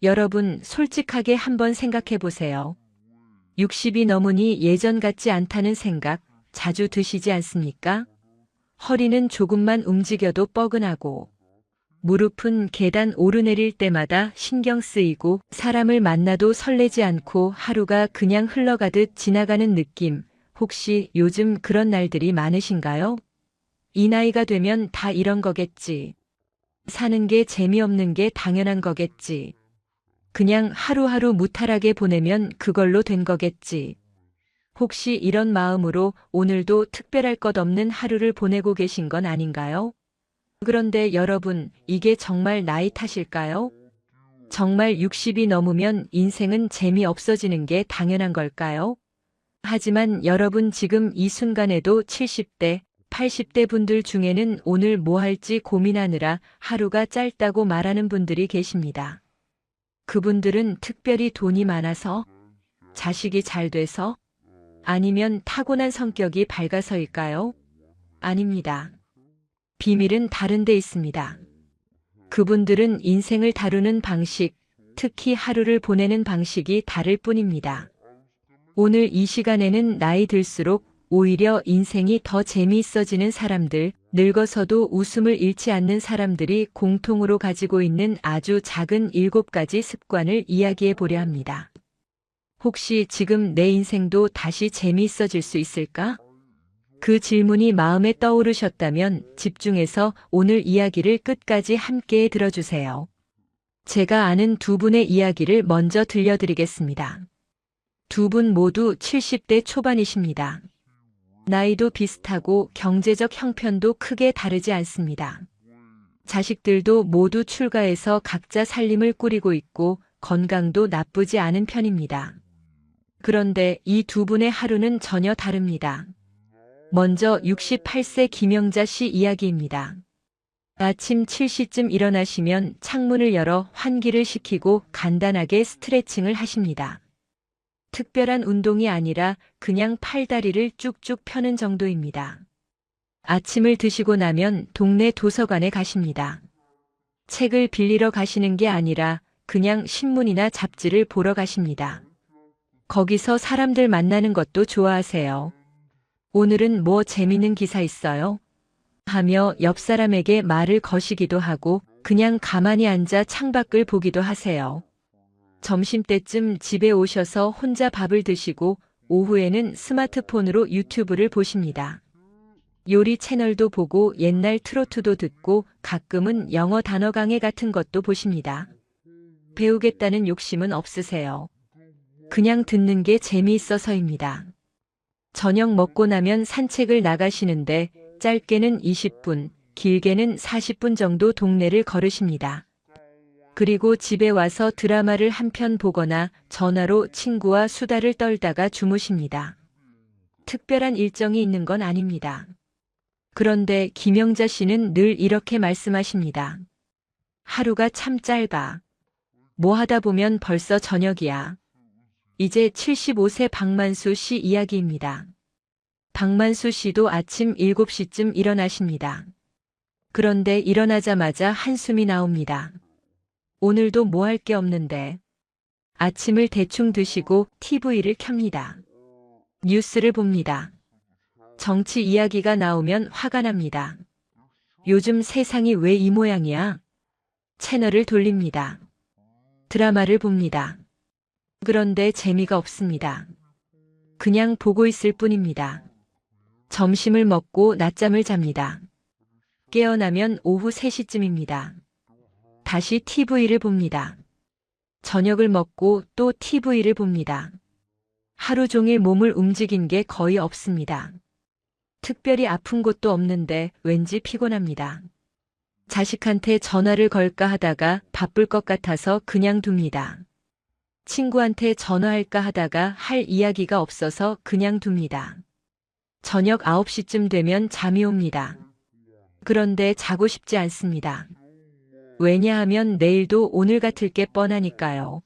여러분, 솔직하게 한번 생각해 보세요. 60이 넘으니 예전 같지 않다는 생각 자주 드시지 않습니까? 허리는 조금만 움직여도 뻐근하고, 무릎은 계단 오르내릴 때마다 신경 쓰이고, 사람을 만나도 설레지 않고 하루가 그냥 흘러가듯 지나가는 느낌, 혹시 요즘 그런 날들이 많으신가요? 이 나이가 되면 다 이런 거겠지. 사는 게 재미없는 게 당연한 거겠지. 그냥 하루하루 무탈하게 보내면 그걸로 된 거겠지. 혹시 이런 마음으로 오늘도 특별할 것 없는 하루를 보내고 계신 건 아닌가요? 그런데 여러분, 이게 정말 나이 탓일까요? 정말 60이 넘으면 인생은 재미없어지는 게 당연한 걸까요? 하지만 여러분 지금 이 순간에도 70대, 80대 분들 중에는 오늘 뭐 할지 고민하느라 하루가 짧다고 말하는 분들이 계십니다. 그분들은 특별히 돈이 많아서, 자식이 잘 돼서, 아니면 타고난 성격이 밝아서일까요? 아닙니다. 비밀은 다른 데 있습니다. 그분들은 인생을 다루는 방식, 특히 하루를 보내는 방식이 다를 뿐입니다. 오늘 이 시간에는 나이 들수록 오히려 인생이 더 재미있어지는 사람들, 늙어서도 웃음을 잃지 않는 사람들이 공통으로 가지고 있는 아주 작은 7가지 습관을 이야기해 보려 합니다. 혹시 지금 내 인생도 다시 재미있어질 수 있을까? 그 질문이 마음에 떠오르셨다면 집중해서 오늘 이야기를 끝까지 함께 들어주세요. 제가 아는 두 분의 이야기를 먼저 들려드리겠습니다. 두 분 모두 70대 초반이십니다. 나이도 비슷하고 경제적 형편도 크게 다르지 않습니다. 자식들도 모두 출가해서 각자 살림을 꾸리고 있고 건강도 나쁘지 않은 편입니다. 그런데 이 두 분의 하루는 전혀 다릅니다. 먼저 68세 김영자 씨 이야기입니다. 아침 7시쯤 일어나시면 창문을 열어 환기를 시키고 간단하게 스트레칭을 하십니다. 특별한 운동이 아니라 그냥 팔다리를 쭉쭉 펴는 정도입니다. 아침을 드시고 나면 동네 도서관에 가십니다. 책을 빌리러 가시는 게 아니라 그냥 신문이나 잡지를 보러 가십니다. 거기서 사람들 만나는 것도 좋아하세요. 오늘은 뭐 재밌는 기사 있어요? 하며 옆 사람에게 말을 거시기도 하고 그냥 가만히 앉아 창밖을 보기도 하세요. 점심때쯤 집에 오셔서 혼자 밥을 드시고 오후에는 스마트폰으로 유튜브를 보십니다. 요리 채널도 보고 옛날 트로트도 듣고 가끔은 영어 단어 강의 같은 것도 보십니다. 배우겠다는 욕심은 없으세요. 그냥 듣는 게 재미있어서입니다. 저녁 먹고 나면 산책을 나가시는데 짧게는 20분, 길게는 40분 정도 동네를 걸으십니다. 그리고 집에 와서 드라마를 한 편 보거나 전화로 친구와 수다를 떨다가 주무십니다. 특별한 일정이 있는 건 아닙니다. 그런데 김영자 씨는 늘 이렇게 말씀하십니다. 하루가 참 짧아. 뭐 하다 보면 벌써 저녁이야. 이제 75세 박만수 씨 이야기입니다. 박만수 씨도 아침 7시쯤 일어나십니다. 그런데 일어나자마자 한숨이 나옵니다. 오늘도 뭐 할 게 없는데. 아침을 대충 드시고 TV를 켭니다. 뉴스를 봅니다. 정치 이야기가 나오면 화가 납니다. 요즘 세상이 왜 이 모양이야? 채널을 돌립니다. 드라마를 봅니다. 그런데 재미가 없습니다. 그냥 보고 있을 뿐입니다. 점심을 먹고 낮잠을 잡니다. 깨어나면 오후 3시쯤입니다. 다시 TV를 봅니다. 저녁을 먹고 또 TV를 봅니다. 하루 종일 몸을 움직인 게 거의 없습니다. 특별히 아픈 곳도 없는데 왠지 피곤합니다. 자식한테 전화를 걸까 하다가 바쁠 것 같아서 그냥 둡니다. 친구한테 전화할까 하다가 할 이야기가 없어서 그냥 둡니다. 저녁 9시쯤 되면 잠이 옵니다. 그런데 자고 싶지 않습니다. 왜냐하면 내일도 오늘 같을 게 뻔하니까요.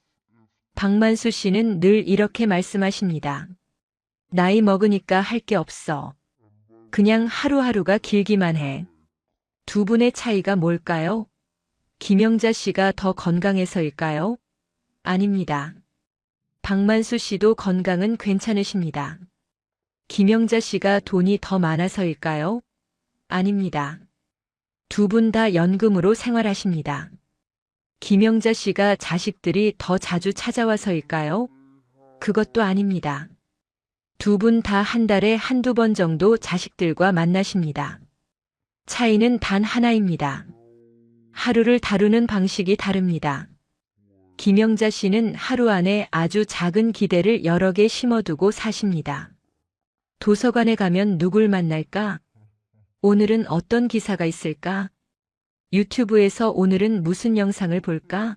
박만수 씨는 늘 이렇게 말씀하십니다. 나이 먹으니까 할 게 없어. 그냥 하루하루가 길기만 해. 두 분의 차이가 뭘까요? 김영자 씨가 더 건강해서일까요? 아닙니다. 박만수 씨도 건강은 괜찮으십니다. 김영자 씨가 돈이 더 많아서일까요? 아닙니다. 두 분 다 연금으로 생활하십니다. 김영자 씨가 자식들이 더 자주 찾아와서일까요? 그것도 아닙니다. 두 분 다 한 달에 한두 번 정도 자식들과 만나십니다. 차이는 단 하나입니다. 하루를 다루는 방식이 다릅니다. 김영자 씨는 하루 안에 아주 작은 기대를 여러 개 심어두고 사십니다. 도서관에 가면 누굴 만날까? 오늘은 어떤 기사가 있을까? 유튜브에서 오늘은 무슨 영상을 볼까?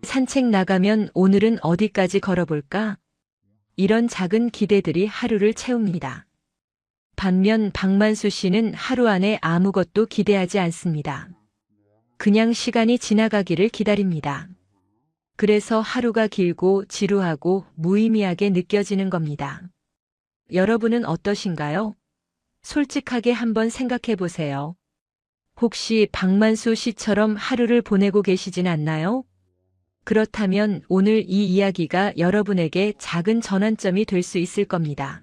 산책 나가면 오늘은 어디까지 걸어볼까? 이런 작은 기대들이 하루를 채웁니다. 반면 박만수 씨는 하루 안에 아무것도 기대하지 않습니다. 그냥 시간이 지나가기를 기다립니다. 그래서 하루가 길고 지루하고 무의미하게 느껴지는 겁니다. 여러분은 어떠신가요? 솔직하게 한번 생각해 보세요. 혹시 박만수 씨처럼 하루를 보내고 계시진 않나요? 그렇다면 오늘 이 이야기가 여러분에게 작은 전환점이 될 수 있을 겁니다.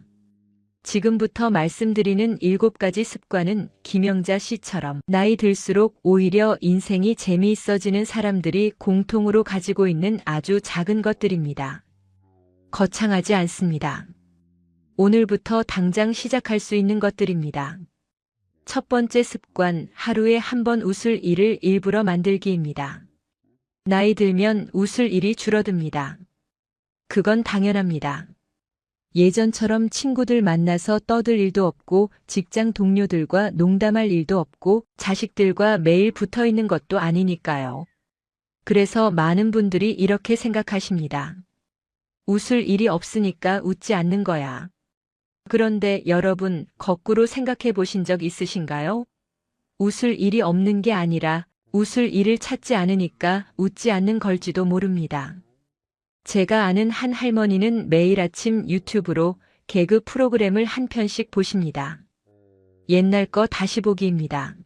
지금부터 말씀드리는 7가지 습관은 김영자 씨처럼 나이 들수록 오히려 인생이 재미있어지는 사람들이 공통으로 가지고 있는 아주 작은 것들입니다. 거창하지 않습니다. 오늘부터 당장 시작할 수 있는 것들입니다. 첫 번째 습관, 하루에 한 번 웃을 일을 일부러 만들기입니다. 나이 들면 웃을 일이 줄어듭니다. 그건 당연합니다. 예전처럼 친구들 만나서 떠들 일도 없고 직장 동료들과 농담할 일도 없고 자식들과 매일 붙어 있는 것도 아니니까요. 그래서 많은 분들이 이렇게 생각하십니다. 웃을 일이 없으니까 웃지 않는 거야. 그런데 여러분, 거꾸로 생각해 보신 적 있으신가요? 웃을 일이 없는 게 아니라 웃을 일을 찾지 않으니까 웃지 않는 걸지도 모릅니다. 제가 아는 한 할머니는 매일 아침 유튜브로 개그 프로그램을 한 편씩 보십니다. 옛날 거 다시 보기입니다.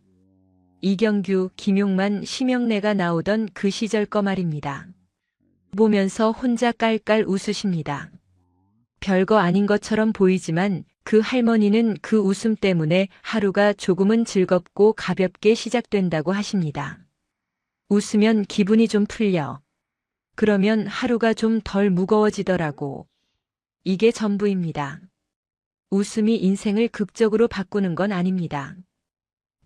이경규, 김용만, 심영래가 나오던 그 시절 거 말입니다. 보면서 혼자 깔깔 웃으십니다. 별거 아닌 것처럼 보이지만 그 할머니는 그 웃음 때문에 하루가 조금은 즐겁고 가볍게 시작된다고 하십니다. 웃으면 기분이 좀 풀려. 그러면 하루가 좀 덜 무거워지더라고. 이게 전부입니다. 웃음이 인생을 극적으로 바꾸는 건 아닙니다.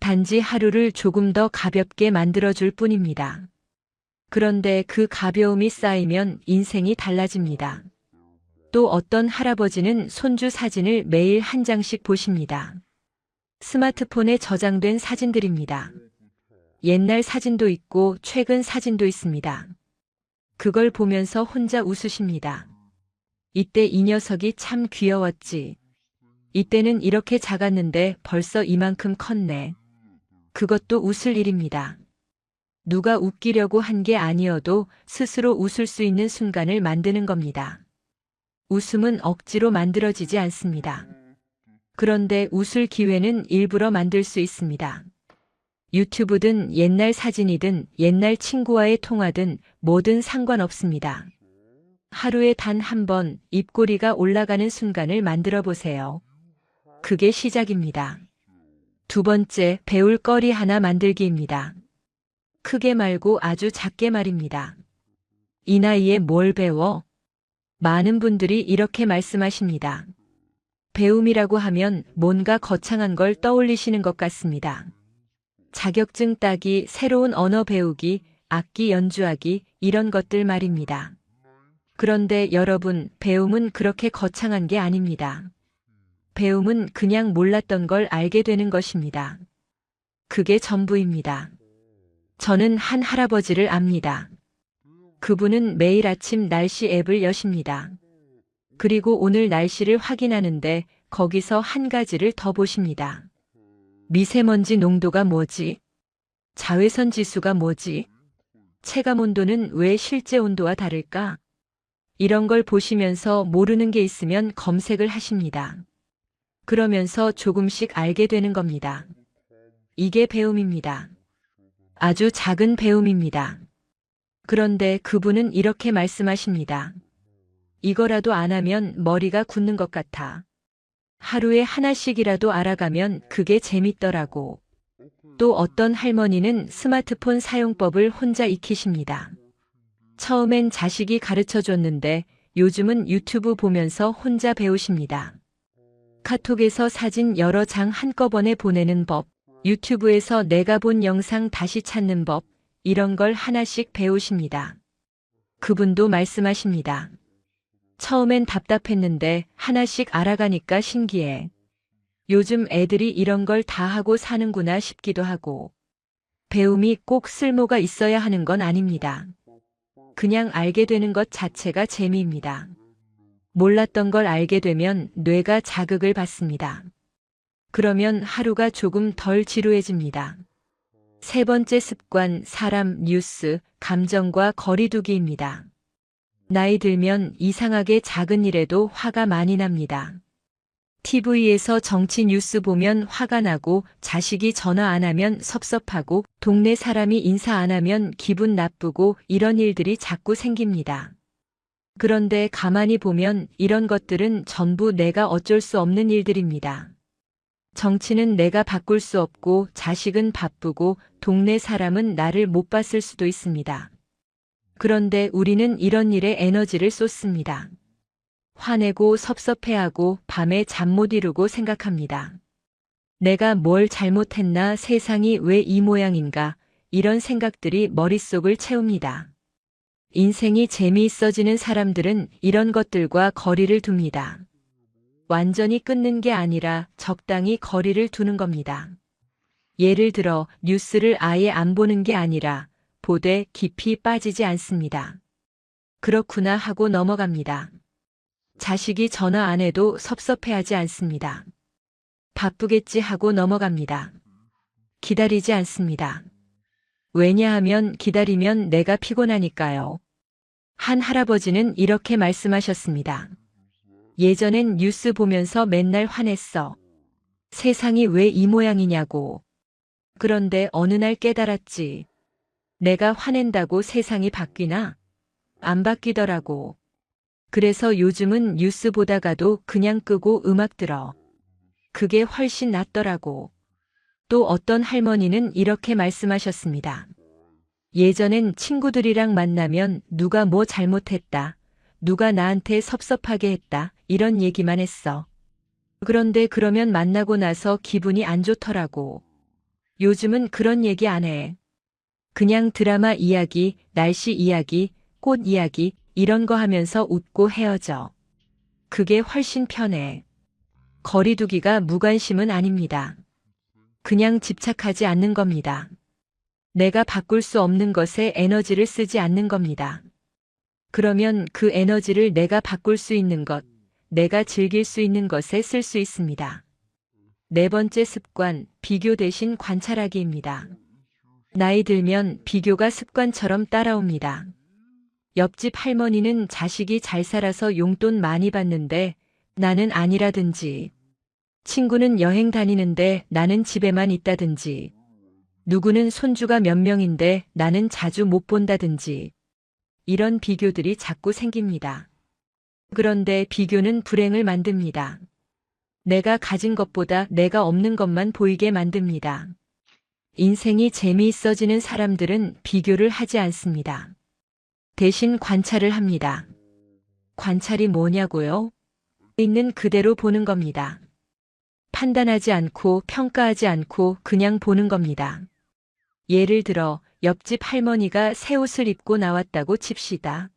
단지 하루를 조금 더 가볍게 만들어줄 뿐입니다. 그런데 그 가벼움이 쌓이면 인생이 달라집니다. 또 어떤 할아버지는 손주 사진을 매일 한 장씩 보십니다. 스마트폰에 저장된 사진들입니다. 옛날 사진도 있고 최근 사진도 있습니다. 그걸 보면서 혼자 웃으십니다. 이때 이 녀석이 참 귀여웠지. 이때는 이렇게 작았는데 벌써 이만큼 컸네. 그것도 웃을 일입니다. 누가 웃기려고 한 게 아니어도 스스로 웃을 수 있는 순간을 만드는 겁니다. 웃음은 억지로 만들어지지 않습니다. 그런데 웃을 기회는 일부러 만들 수 있습니다. 유튜브든 옛날 사진이든 옛날 친구와의 통화든 뭐든 상관없습니다. 하루에 단 한 번 입꼬리가 올라가는 순간을 만들어 보세요. 그게 시작입니다. 두 번째, 배울 거리 하나 만들기입니다. 크게 말고 아주 작게 말입니다. 이 나이에 뭘 배워? 많은 분들이 이렇게 말씀하십니다. 배움이라고 하면 뭔가 거창한 걸 떠올리시는 것 같습니다. 자격증 따기, 새로운 언어 배우기, 악기 연주하기, 이런 것들 말입니다. 그런데 여러분, 배움은 그렇게 거창한 게 아닙니다. 배움은 그냥 몰랐던 걸 알게 되는 것입니다. 그게 전부입니다. 저는 한 할아버지를 압니다. 그분은 매일 아침 날씨 앱을 여십니다. 그리고 오늘 날씨를 확인하는데 거기서 한 가지를 더 보십니다. 미세먼지 농도가 뭐지? 자외선 지수가 뭐지? 체감 온도는 왜 실제 온도와 다를까? 이런 걸 보시면서 모르는 게 있으면 검색을 하십니다. 그러면서 조금씩 알게 되는 겁니다. 이게 배움입니다. 아주 작은 배움입니다. 그런데 그분은 이렇게 말씀하십니다. 이거라도 안 하면 머리가 굳는 것 같아. 하루에 하나씩이라도 알아가면 그게 재밌더라고. 또 어떤 할머니는 스마트폰 사용법을 혼자 익히십니다. 처음엔 자식이 가르쳐 줬는데 요즘은 유튜브 보면서 혼자 배우십니다. 카톡에서 사진 여러 장 한꺼번에 보내는 법, 유튜브에서 내가 본 영상 다시 찾는 법, 이런 걸 하나씩 배우십니다. 그분도 말씀하십니다. 처음엔 답답했는데 하나씩 알아가니까 신기해. 요즘 애들이 이런 걸 다 하고 사는구나 싶기도 하고. 배움이 꼭 쓸모가 있어야 하는 건 아닙니다. 그냥 알게 되는 것 자체가 재미입니다. 몰랐던 걸 알게 되면 뇌가 자극을 받습니다. 그러면 하루가 조금 덜 지루해집니다. 세 번째 습관, 사람, 뉴스, 감정과 거리두기입니다. 나이 들면 이상하게 작은 일에도 화가 많이 납니다. TV에서 정치 뉴스 보면 화가 나고, 자식이 전화 안 하면 섭섭하고, 동네 사람이 인사 안 하면 기분 나쁘고, 이런 일들이 자꾸 생깁니다. 그런데 가만히 보면 이런 것들은 전부 내가 어쩔 수 없는 일들입니다. 정치는 내가 바꿀 수 없고, 자식은 바쁘고, 동네 사람은 나를 못 봤을 수도 있습니다. 그런데 우리는 이런 일에 에너지를 쏟습니다. 화내고 섭섭해하고 밤에 잠 못 이루고 생각합니다. 내가 뭘 잘못했나, 세상이 왜 이 모양인가, 이런 생각들이 머릿속을 채웁니다. 인생이 재미있어지는 사람들은 이런 것들과 거리를 둡니다. 완전히 끊는 게 아니라 적당히 거리를 두는 겁니다. 예를 들어 뉴스를 아예 안 보는 게 아니라 보되 깊이 빠지지 않습니다. 그렇구나 하고 넘어갑니다. 자식이 전화 안 해도 섭섭해하지 않습니다. 바쁘겠지 하고 넘어갑니다. 기다리지 않습니다. 왜냐하면 기다리면 내가 피곤하니까요. 한 할아버지는 이렇게 말씀하셨습니다. 예전엔 뉴스 보면서 맨날 화냈어. 세상이 왜 이 모양이냐고. 그런데 어느 날 깨달았지. 내가 화낸다고 세상이 바뀌나? 안 바뀌더라고. 그래서 요즘은 뉴스 보다가도 그냥 끄고 음악 들어. 그게 훨씬 낫더라고. 또 어떤 할머니는 이렇게 말씀하셨습니다. 예전엔 친구들이랑 만나면 누가 뭐 잘못했다, 누가 나한테 섭섭하게 했다, 이런 얘기만 했어. 그런데 그러면 만나고 나서 기분이 안 좋더라고. 요즘은 그런 얘기 안 해. 그냥 드라마 이야기, 날씨 이야기, 꽃 이야기, 이런 거 하면서 웃고 헤어져. 그게 훨씬 편해. 거리두기가 무관심은 아닙니다. 그냥 집착하지 않는 겁니다. 내가 바꿀 수 없는 것에 에너지를 쓰지 않는 겁니다. 그러면 그 에너지를 내가 바꿀 수 있는 것, 내가 즐길 수 있는 것에 쓸 수 있습니다. 네 번째 습관, 비교 대신 관찰하기입니다. 나이 들면 비교가 습관처럼 따라옵니다. 옆집 할머니는 자식이 잘 살아서 용돈 많이 받는데 나는 아니라든지, 친구는 여행 다니는데 나는 집에만 있다든지, 누구는 손주가 몇 명인데 나는 자주 못 본다든지, 이런 비교들이 자꾸 생깁니다. 그런데 비교는 불행을 만듭니다. 내가 가진 것보다 내가 없는 것만 보이게 만듭니다. 인생이 재미있어지는 사람들은 비교를 하지 않습니다. 대신 관찰을 합니다. 관찰이 뭐냐고요? 있는 그대로 보는 겁니다. 판단하지 않고 평가하지 않고 그냥 보는 겁니다. 예를 들어 옆집 할머니가 새 옷을 입고 나왔다고 칩시다.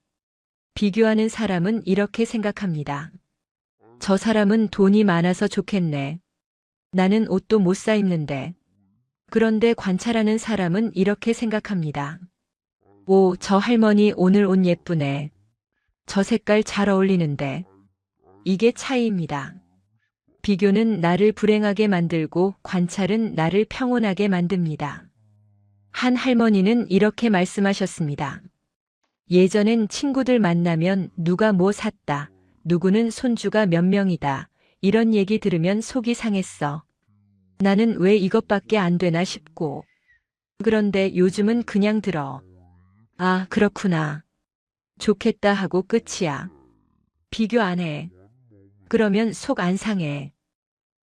비교하는 사람은 이렇게 생각합니다. 저 사람은 돈이 많아서 좋겠네. 나는 옷도 못 사 입는데. 그런데 관찰하는 사람은 이렇게 생각합니다. 오, 저 할머니 오늘 옷 예쁘네. 저 색깔 잘 어울리는데. 이게 차이입니다. 비교는 나를 불행하게 만들고 관찰은 나를 평온하게 만듭니다. 한 할머니는 이렇게 말씀하셨습니다. 예전엔 친구들 만나면 누가 뭐 샀다, 누구는 손주가 몇 명이다, 이런 얘기 들으면 속이 상했어. 나는 왜 이것밖에 안 되나 싶고. 그런데 요즘은 그냥 들어. 아, 그렇구나. 좋겠다 하고 끝이야. 비교 안 해. 그러면 속 안 상해.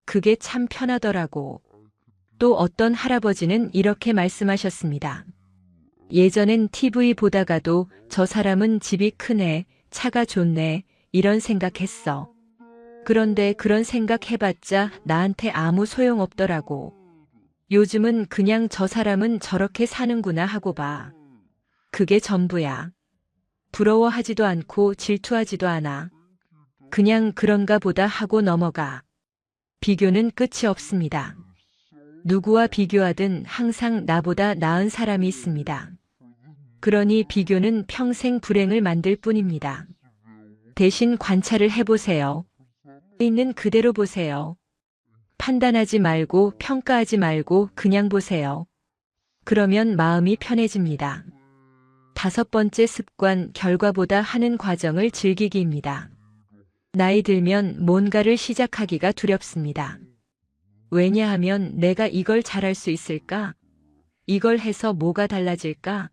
그게 참 편하더라고. 또 어떤 할아버지는 이렇게 말씀하셨습니다. 예전엔 TV 보다가도 저 사람은 집이 크네, 차가 좋네, 이런 생각했어. 그런데 그런 생각 해봤자 나한테 아무 소용없더라고. 요즘은 그냥 저 사람은 저렇게 사는구나 하고 봐. 그게 전부야. 부러워하지도 않고 질투하지도 않아. 그냥 그런가 보다 하고 넘어가. 비교는 끝이 없습니다. 누구와 비교하든 항상 나보다 나은 사람이 있습니다. 그러니 비교는 평생 불행을 만들 뿐입니다. 대신 관찰을 해보세요. 있는 그대로 보세요. 판단하지 말고 평가하지 말고 그냥 보세요. 그러면 마음이 편해집니다. 5번째 습관, 결과보다 하는 과정을 즐기기입니다. 나이 들면 뭔가를 시작하기가 두렵습니다. 왜냐하면 내가 이걸 잘할 수 있을까? 이걸 해서 뭐가 달라질까?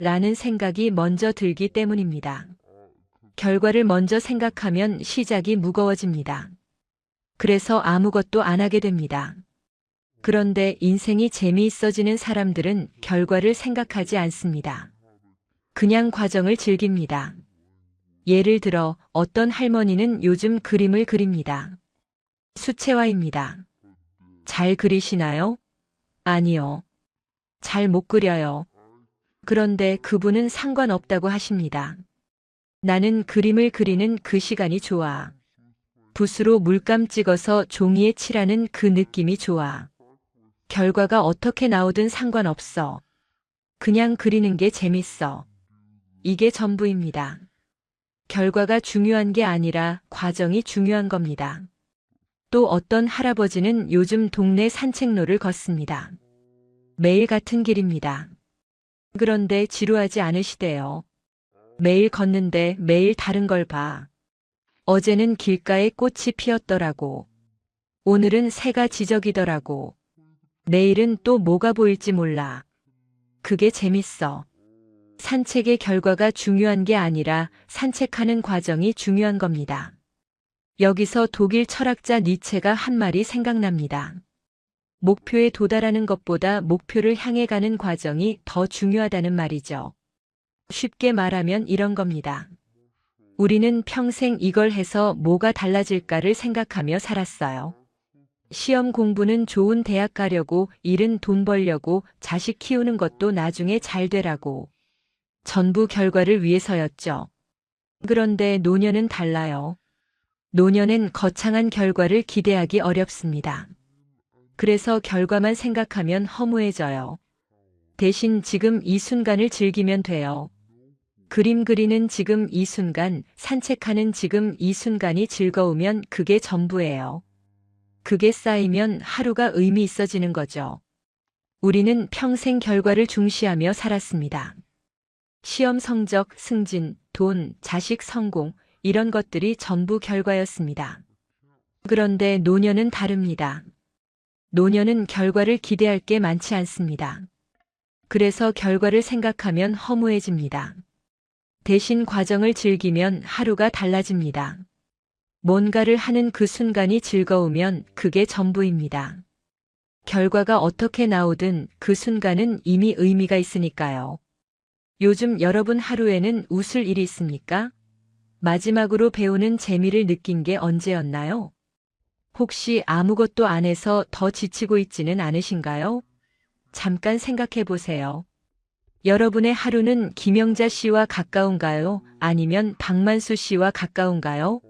라는 생각이 먼저 들기 때문입니다. 결과를 먼저 생각하면 시작이 무거워집니다. 그래서 아무것도 안 하게 됩니다. 그런데 인생이 재미있어지는 사람들은 결과를 생각하지 않습니다. 그냥 과정을 즐깁니다. 예를 들어 어떤 할머니는 요즘 그림을 그립니다. 수채화입니다. 잘 그리시나요? 아니요. 잘 못 그려요. 그런데 그분은 상관없다고 하십니다. 나는 그림을 그리는 그 시간이 좋아. 붓으로 물감 찍어서 종이에 칠하는 그 느낌이 좋아. 결과가 어떻게 나오든 상관없어. 그냥 그리는 게 재밌어. 이게 전부입니다. 결과가 중요한 게 아니라 과정이 중요한 겁니다. 또 어떤 할아버지는 요즘 동네 산책로를 걷습니다. 매일 같은 길입니다. 그런데 지루하지 않으시대요. 매일 걷는데 매일 다른 걸 봐. 어제는 길가에 꽃이 피었더라고. 오늘은 새가 지저귀더라고. 내일은 또 뭐가 보일지 몰라. 그게 재밌어. 산책의 결과가 중요한 게 아니라 산책하는 과정이 중요한 겁니다. 여기서 독일 철학자 니체가 한 말이 생각납니다. 목표에 도달하는 것보다 목표를 향해 가는 과정이 더 중요하다는 말이죠. 쉽게 말하면 이런 겁니다. 우리는 평생 이걸 해서 뭐가 달라질까를 생각하며 살았어요. 시험 공부는 좋은 대학 가려고, 일은 돈 벌려고, 자식 키우는 것도 나중에 잘 되라고. 전부 결과를 위해서였죠. 그런데 노년은 달라요. 노년엔 거창한 결과를 기대하기 어렵습니다. 그래서 결과만 생각하면 허무해져요. 대신 지금 이 순간을 즐기면 돼요. 그림 그리는 지금 이 순간, 산책하는 지금 이 순간이 즐거우면 그게 전부예요. 그게 쌓이면 하루가 의미 있어지는 거죠. 우리는 평생 결과를 중시하며 살았습니다. 시험 성적, 승진, 돈, 자식 성공, 이런 것들이 전부 결과였습니다. 그런데 노년은 다릅니다. 노년은 결과를 기대할 게 많지 않습니다. 그래서 결과를 생각하면 허무해집니다. 대신 과정을 즐기면 하루가 달라집니다. 뭔가를 하는 그 순간이 즐거우면 그게 전부입니다. 결과가 어떻게 나오든 그 순간은 이미 의미가 있으니까요. 요즘 여러분 하루에는 웃을 일이 있습니까? 마지막으로 배우는 재미를 느낀 게 언제였나요? 혹시 아무것도 안 해서 더 지치고 있지는 않으신가요? 잠깐 생각해 보세요. 여러분의 하루는 김영자 씨와 가까운가요? 아니면 박만수 씨와 가까운가요?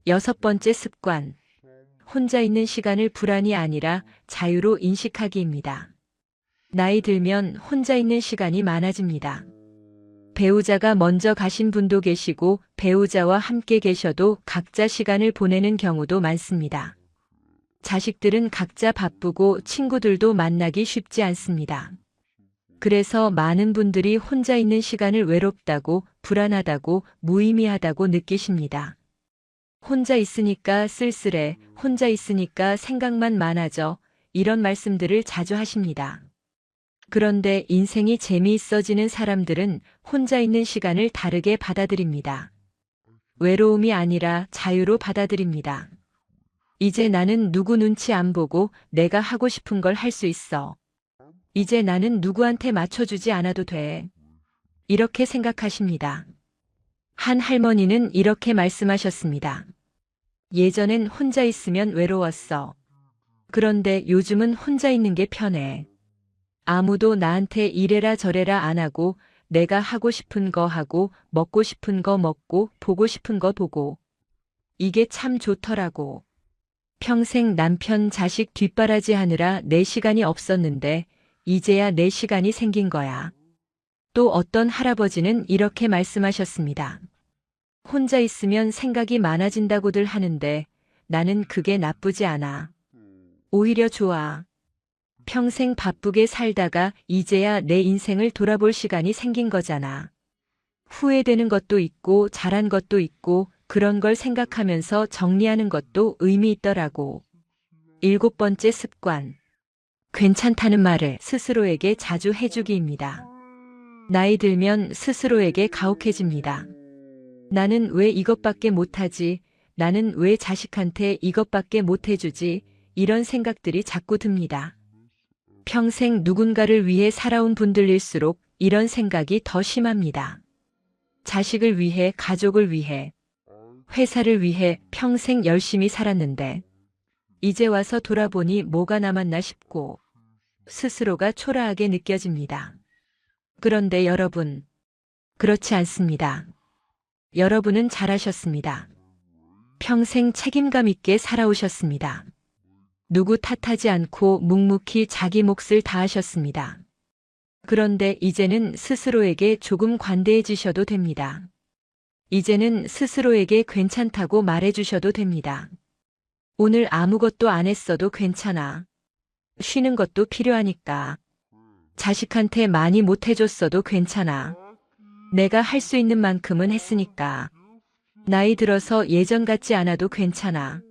6번째 습관. 혼자 있는 시간을 불안이 아니라 자유로 인식하기입니다. 나이 들면 혼자 있는 시간이 많아집니다. 배우자가 먼저 가신 분도 계시고 배우자와 함께 계셔도 각자 시간을 보내는 경우도 많습니다. 자식들은 각자 바쁘고 친구들도 만나기 쉽지 않습니다. 그래서 많은 분들이 혼자 있는 시간을 외롭다고, 불안하다고, 무의미하다고 느끼십니다. 혼자 있으니까 쓸쓸해, 혼자 있으니까 생각만 많아져, 이런 말씀들을 자주 하십니다. 그런데 인생이 재미있어지는 사람들은 혼자 있는 시간을 다르게 받아들입니다. 외로움이 아니라 자유로 받아들입니다. 이제 나는 누구 눈치 안 보고 내가 하고 싶은 걸 할 수 있어. 이제 나는 누구한테 맞춰주지 않아도 돼. 이렇게 생각하십니다. 한 할머니는 이렇게 말씀하셨습니다. 예전엔 혼자 있으면 외로웠어. 그런데 요즘은 혼자 있는 게 편해. 아무도 나한테 이래라 저래라 안 하고 내가 하고 싶은 거 하고 먹고 싶은 거 먹고 보고 싶은 거 보고. 이게 참 좋더라고. 평생 남편 자식 뒷바라지 하느라 내 시간이 없었는데 이제야 내 시간이 생긴 거야. 또 어떤 할아버지는 이렇게 말씀하셨습니다. 혼자 있으면 생각이 많아진다고들 하는데 나는 그게 나쁘지 않아. 오히려 좋아. 평생 바쁘게 살다가 이제야 내 인생을 돌아볼 시간이 생긴 거잖아. 후회되는 것도 있고 잘한 것도 있고 그런 걸 생각하면서 정리하는 것도 의미 있더라고. 7번째 습관. 괜찮다는 말을 스스로에게 자주 해주기입니다. 나이 들면 스스로에게 가혹해집니다. 나는 왜 이것밖에 못하지? 나는 왜 자식한테 이것밖에 못해주지? 이런 생각들이 자꾸 듭니다. 평생 누군가를 위해 살아온 분들일수록 이런 생각이 더 심합니다. 자식을 위해, 가족을 위해, 회사를 위해 평생 열심히 살았는데 이제 와서 돌아보니 뭐가 남았나 싶고 스스로가 초라하게 느껴집니다. 그런데 여러분, 그렇지 않습니다. 여러분은 잘하셨습니다. 평생 책임감 있게 살아오셨습니다. 누구 탓하지 않고 묵묵히 자기 몫을 다하셨습니다. 그런데 이제는 스스로에게 조금 관대해지셔도 됩니다. 이제는 스스로에게 괜찮다고 말해주셔도 됩니다. 오늘 아무것도 안 했어도 괜찮아. 쉬는 것도 필요하니까. 자식한테 많이 못해줬어도 괜찮아. 내가 할 수 있는 만큼은 했으니까. 나이 들어서 예전 같지 않아도 괜찮아.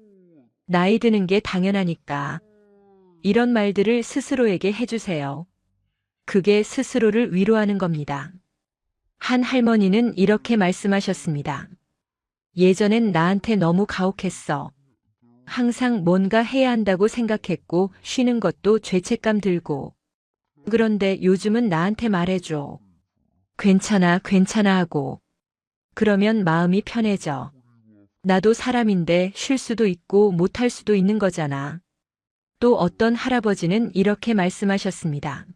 나이 드는 게 당연하니까. 이런 말들을 스스로에게 해주세요. 그게 스스로를 위로하는 겁니다. 한 할머니는 이렇게 말씀하셨습니다. 예전엔 나한테 너무 가혹했어. 항상 뭔가 해야 한다고 생각했고 쉬는 것도 죄책감 들고. 그런데 요즘은 나한테 말해줘. 괜찮아, 괜찮아 하고. 그러면 마음이 편해져. 나도 사람인데 쉴 수도 있고 못할 수도 있는 거잖아. 또 어떤 할아버지는 이렇게 말씀하셨습니다.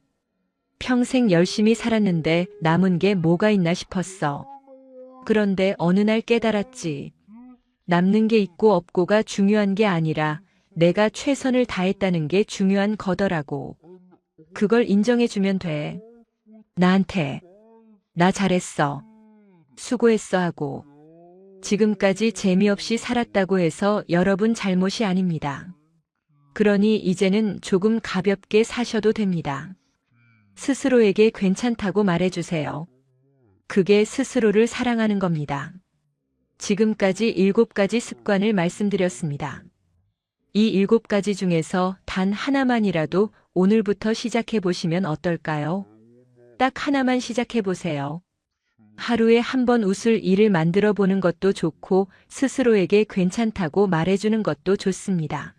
평생 열심히 살았는데 남은 게 뭐가 있나 싶었어. 그런데 어느 날 깨달았지. 남는 게 있고 없고가 중요한 게 아니라 내가 최선을 다했다는 게 중요한 거더라고. 그걸 인정해주면 돼. 나한테. 나 잘했어. 수고했어 하고. 지금까지 재미없이 살았다고 해서 여러분 잘못이 아닙니다. 그러니 이제는 조금 가볍게 사셔도 됩니다. 스스로에게 괜찮다고 말해주세요. 그게 스스로를 사랑하는 겁니다. 지금까지 7가지 습관을 말씀드렸습니다. 이 7가지 중에서 단 하나만이라도 오늘부터 시작해 보시면 어떨까요? 딱 하나만 시작해 보세요. 하루에 한 번 웃을 일을 만들어 보는 것도 좋고 스스로에게 괜찮다고 말해주는 것도 좋습니다.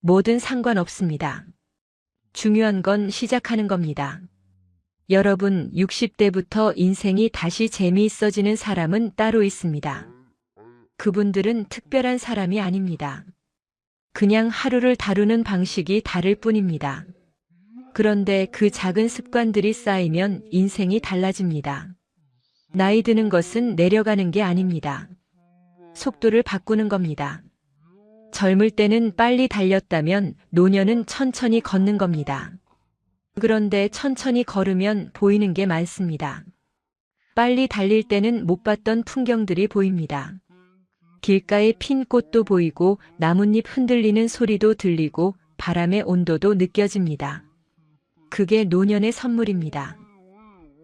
뭐든 상관없습니다. 중요한 건 시작하는 겁니다. 여러분, 60대부터 인생이 다시 재미있어지는 사람은 따로 있습니다. 그분들은 특별한 사람이 아닙니다. 그냥 하루를 다루는 방식이 다를 뿐입니다. 그런데 그 작은 습관들이 쌓이면 인생이 달라집니다. 나이 드는 것은 내려가는 게 아닙니다. 속도를 바꾸는 겁니다. 젊을 때는 빨리 달렸다면 노년은 천천히 걷는 겁니다. 그런데 천천히 걸으면 보이는 게 많습니다. 빨리 달릴 때는 못 봤던 풍경들이 보입니다. 길가에 핀 꽃도 보이고 나뭇잎 흔들리는 소리도 들리고 바람의 온도도 느껴집니다. 그게 노년의 선물입니다.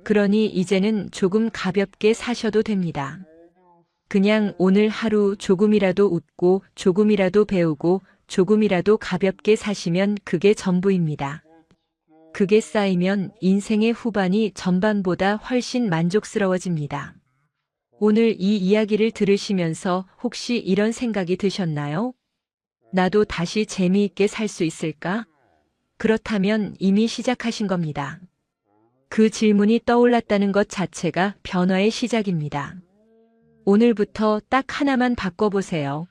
그러니 이제는 조금 가볍게 사셔도 됩니다. 그냥 오늘 하루 조금이라도 웃고 조금이라도 배우고 조금이라도 가볍게 사시면 그게 전부입니다. 그게 쌓이면 인생의 후반이 전반보다 훨씬 만족스러워집니다. 오늘 이 이야기를 들으시면서 혹시 이런 생각이 드셨나요? 나도 다시 재미있게 살 수 있을까? 그렇다면 이미 시작하신 겁니다. 그 질문이 떠올랐다는 것 자체가 변화의 시작입니다. 오늘부터 딱 하나만 바꿔보세요.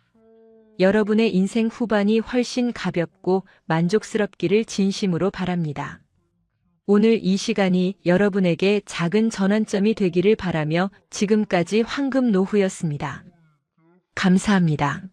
여러분의 인생 후반이 훨씬 가볍고 만족스럽기를 진심으로 바랍니다. 오늘 이 시간이 여러분에게 작은 전환점이 되기를 바라며 지금까지 황금 노후였습니다. 감사합니다.